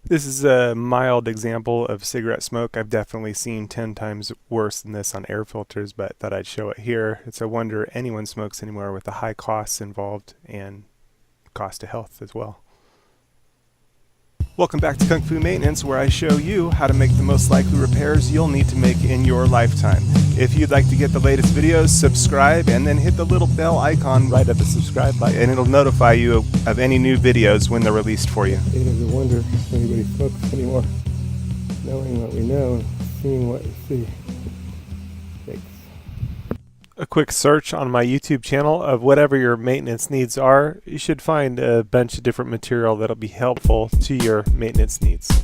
This is a mild example of cigarette smoke. I've definitely seen 10 times worse than this on air filters, but thought I'd show it here. It's a wonder anyone smokes anymore with the high costs involved and cost to health as well. Welcome back to Kung Fu Maintenance, where I show you how to make the most likely repairs you'll need to make in your lifetime. If you'd like to get the latest videos, subscribe and then hit the little bell icon right at the subscribe button, and it'll notify you of any new videos when they're released for you. It is a wonder if anybody smokes anymore. Knowing what we know and seeing what we see. Thanks. A quick search on my YouTube channel of whatever your maintenance needs are, you should find a bunch of different material that'll be helpful to your maintenance needs.